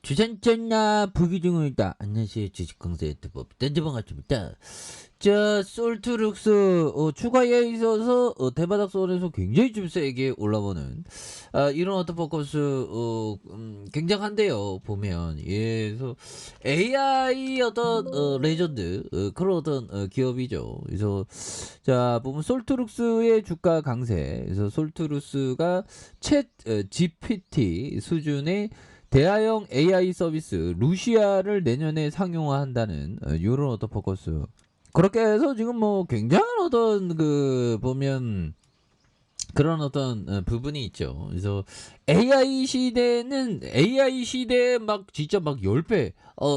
주산전나 부기중이다. 안녕하세요. 주식강사 유튜버 던져방아입니다. 자, 솔트룩스 추가에 있어서 대바닥 선에서 굉장히 좀 세게 올라오는 이런 어떤 포커스 굉장한데요. 보면 그래서 AI 어떤 레전드 그런 어떤 기업이죠. 그래서 자 보면 솔트룩스의 주가 강세. 그래서 솔트룩스가 챗 GPT 수준의 대화형 AI 서비스 루시아를 내년에 상용화한다는 이런 어떤 포커스. 그렇게 해서 지금 뭐 굉장한 어떤 그 보면 그런 어떤 부분이 있죠. 그래서 AI 시대에 막 진짜 막 10배,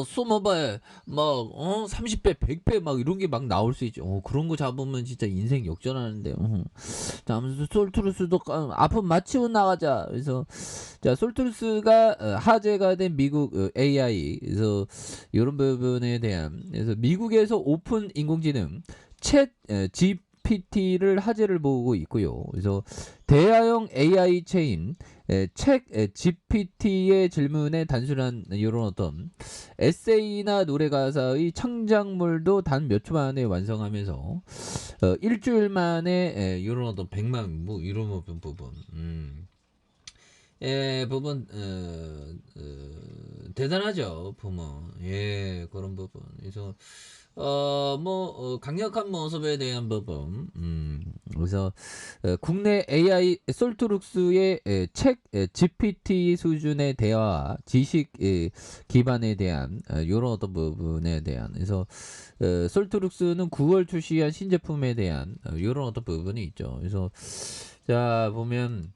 소모바에 막 30배, 100배 막 이런 게 막 나올 수 있죠. 그런 거 잡으면 진짜 인생 역전하는데. 자, 아무튼 솔트루스도 아픔 마치고 나가자. 그래서 자, 솔트루스가 화제가 된 미국 AI. 그래서 이런 부분에 대한 그래서 미국에서 오픈 인공지능 챗 GPT를 화제를 보고 있고요. 그래서 대화형 AI 체인 책 GPT의 질문에 단순한 이런 어떤 에세이나 노래 가사의 창작물도 단 몇 초 만에 완성하면서 일주일 만에 이런 어떤 100만 뭐 이런 부분 부분 대단하죠 보면 그런 부분 그래서 강력한 모습에 대한 부분 그래서 국내 AI 솔트룩스의 책 GPT 수준의 대화 지식 기반에 대한 이런 어떤 부분에 대한 그래서 솔트룩스는 9월 출시한 신제품에 대한 이런 어떤 부분이 있죠. 그래서 자 보면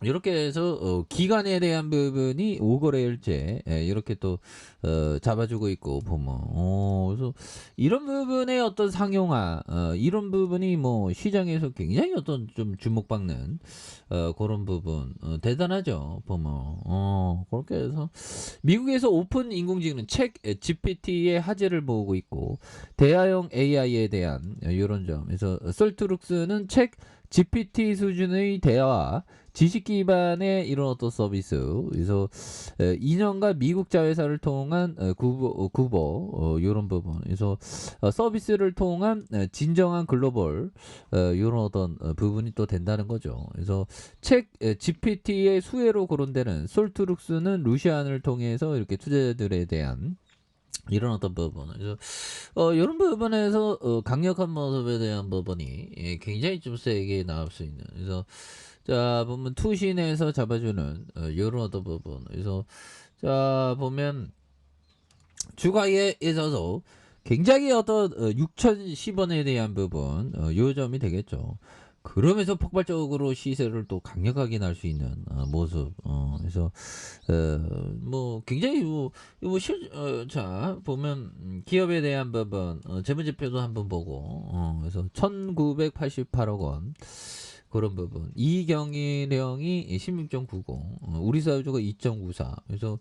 이렇게 해서 기간에 대한 부분이 5거래일째 이렇게 또 잡아주고 있고 보면 그래서 이런 부분의 어떤 상용화 이런 부분이 뭐 시장에서 굉장히 어떤 좀 주목받는 그런 부분 대단하죠 보면 그렇게 해서 미국에서 오픈 인공지능 책 GPT의 화제를 보고 있고 대화형 AI에 대한 이런 점에서 솔트룩스는 책 GPT 수준의 대화 지식 기반의 이런 어떤 서비스 그래서 2년간 미국 자회사를 통한 구보 이런 부분 그래서 서비스를 통한 진정한 글로벌 이런 어떤 부분이 또 된다는 거죠. 그래서 책 GPT의 수혜로 거론되는 솔트룩스는 루시안을 통해서 이렇게 투자자들에 대한 이런 어떤 부분 그래서 이런 부분에서 강력한 모습에 대한 부분이 굉장히 좀 세게 나올 수 있는 그래서 자 보면 투신에서 잡아주는 이런 어떤 부분 그래서 자 보면 주가에 있어서 굉장히 어떤 6,010원에 대한 부분 요 점이 되겠죠. 그러면서 폭발적으로 시세를 또 강력하게 날 수 있는 모습 그래서 뭐 굉장히 자 보면 기업에 대한 부분 재무제표도 한번 보고 그래서 1988억 원 그런 부분 이경일형이 16.90 우리 사유주가 2.94 그래서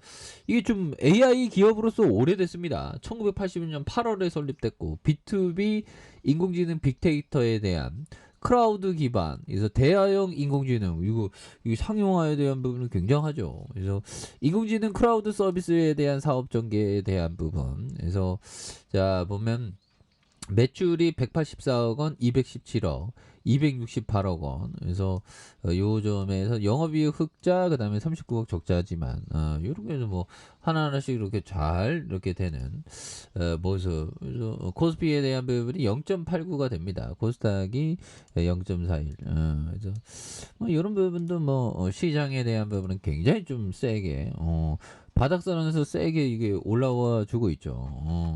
이게 좀 AI 기업으로서 오래됐습니다. 1980년 8월에 설립됐고 B2B 인공지능 빅데이터에 대한 크라우드 기반 그래서 대화형 인공지능 이거 상용화에 대한 부분은 굉장하죠. 그래서 인공지능 크라우드 서비스에 대한 사업 전개에 대한 부분 그래서 자 보면 매출이 184억 원, 217억, 268억 원. 그래서 요 점에서 영업이익 흑자, 그다음에 39억 적자지만 이렇게 해서 뭐 하나하나씩 이렇게 잘 이렇게 되는 모습. 그래서 코스피에 대한 부분이 0.89가 됩니다. 코스닥이 0.41. 그래서 뭐 이런 부분도 뭐 시장에 대한 부분은 굉장히 좀 세게 바닥선에서 세게 이게 올라와 주고 있죠.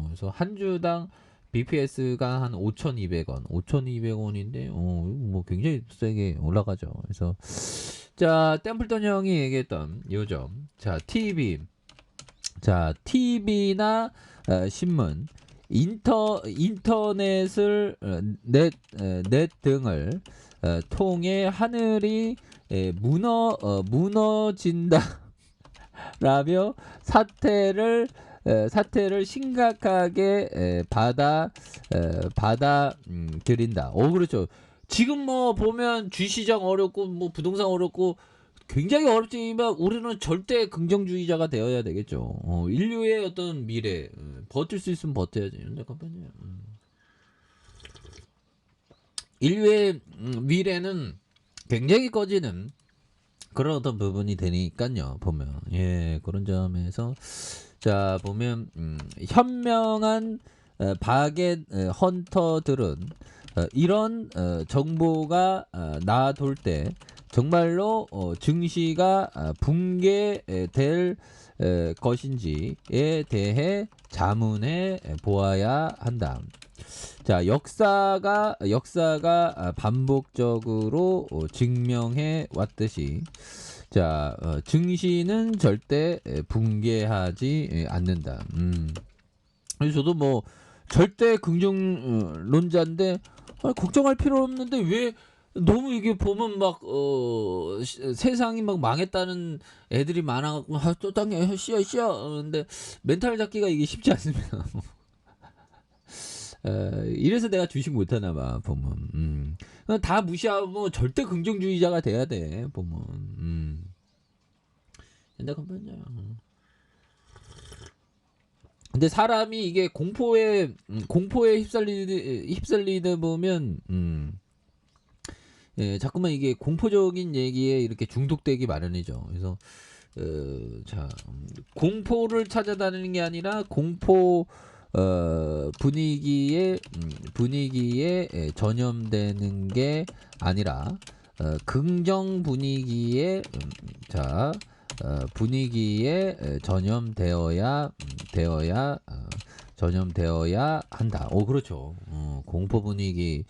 그래서 한 주당 BPS가 한 5,200원, 5,200원인데, 뭐 굉장히 세게 올라가죠. 그래서, 자, 템플턴 형이 얘기했던 요점. 자, TV나 신문, 인터넷을, 넷 등을 통해 하늘이 무너진다. 라며 사태를 심각하게 받아들인다. 그렇죠. 지금 뭐 보면 주시장 어렵고 뭐 부동산 어렵고 굉장히 어렵지만 우리는 절대 긍정주의자가 되어야 되겠죠. 인류의 어떤 미래, 버틸 수 있으면 버텨야지. 잠깐만요. 인류의 미래는 굉장히 꺼지는 그런 어떤 부분이 되니까요. 보면 예 그런 점에서 자 보면 현명한 바겟 헌터들은 이런 정보가 나돌 때 정말로 증시가 붕괴될 것인지에 대해 자문해 보아야 한다. 자 역사가 반복적으로 증명해 왔듯이 자 증시는 절대 붕괴하지 않는다. 그래서 저도 뭐 절대 긍정론자인데 걱정할 필요 없는데 왜 너무 이게 보면 막 세상이 막 망했다는 애들이 많아갖고 또 당겨 씨야 근데 멘탈 잡기가 이게 쉽지 않습니다. 이래서 내가 주식 못하나 봐 보면 다 무시하고 절대 긍정주의자가 돼야 돼 보면 근데 잠깐만요. 근데 사람이 이게 공포에 휩쓸리다 보면 예, 자꾸만 이게 공포적인 얘기에 이렇게 중독되기 마련이죠. 그래서 자 공포를 찾아다니는 게 아니라 공포 분위기에 전염되는 게 아니라 긍정 분위기에 분위기에 전염되어야 한다. 오 그렇죠. 공포 분위기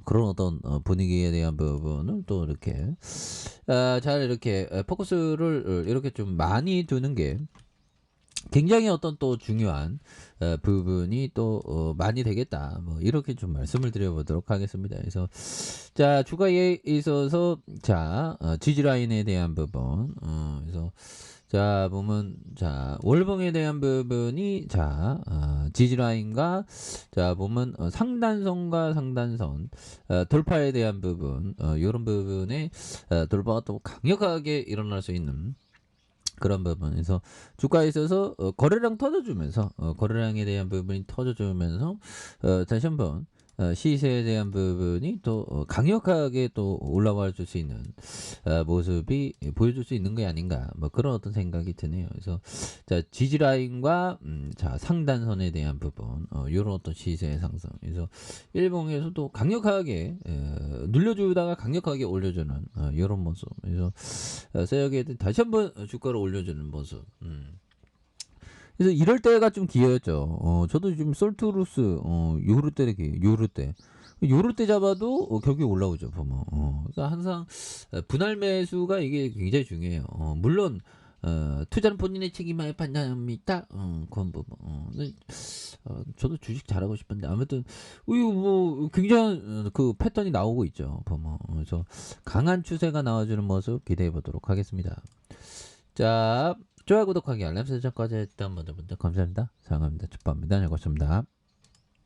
그런 어떤 분위기에 대한 부분은 또 이렇게 잘 이렇게 포커스를 이렇게 좀 많이 두는 게 굉장히 어떤 또 중요한 부분이 또 많이 되겠다. 뭐 이렇게 좀 말씀을 드려보도록 하겠습니다. 그래서 자 주가에 있어서 자 지지라인에 대한 부분 그래서 자 보면 자 월봉에 대한 부분이 자 지지라인과 자 보면 상단선과 상단선 돌파에 대한 부분 이런 부분에 돌파가 또 강력하게 일어날 수 있는 그런 부분에서 주가에 있어서 거래량 터져주면서 거래량에 대한 부분이 터져주면서 다시 한번 시세에 대한 부분이 또 강력하게 또 올라와 줄 수 있는 모습이 보여줄 수 있는 게 아닌가 뭐 그런 어떤 생각이 드네요. 그래서 자 지지라인과 자 상단선에 대한 부분 이런 어떤 시세의 상승 그래서 일봉에서도 강력하게 눌려주다가 강력하게 올려주는 이런 모습 그래서 세력에 다시 한번 주가를 올려주는 모습 그래서 이럴 때가 좀 기회였죠. 저도 지금 솔트루스 요럴 때 잡아도 결국에 올라오죠 보면. 그러니까 항상 분할 매수가 이게 굉장히 중요해요. 물론 투자는 본인의 책임에 판단합니다. 그건 뭐 저도 주식 잘하고 싶은데 아무튼 이거 뭐 굉장한 그 패턴이 나오고 있죠 보면. 그래서 강한 추세가 나와주는 모습 기대해 보도록 하겠습니다. 자. 좋아요 구독하기 알람 설정까지 했던 분들 감사합니다. 사랑합니다. 축복합니다. 잘 고맙습니다.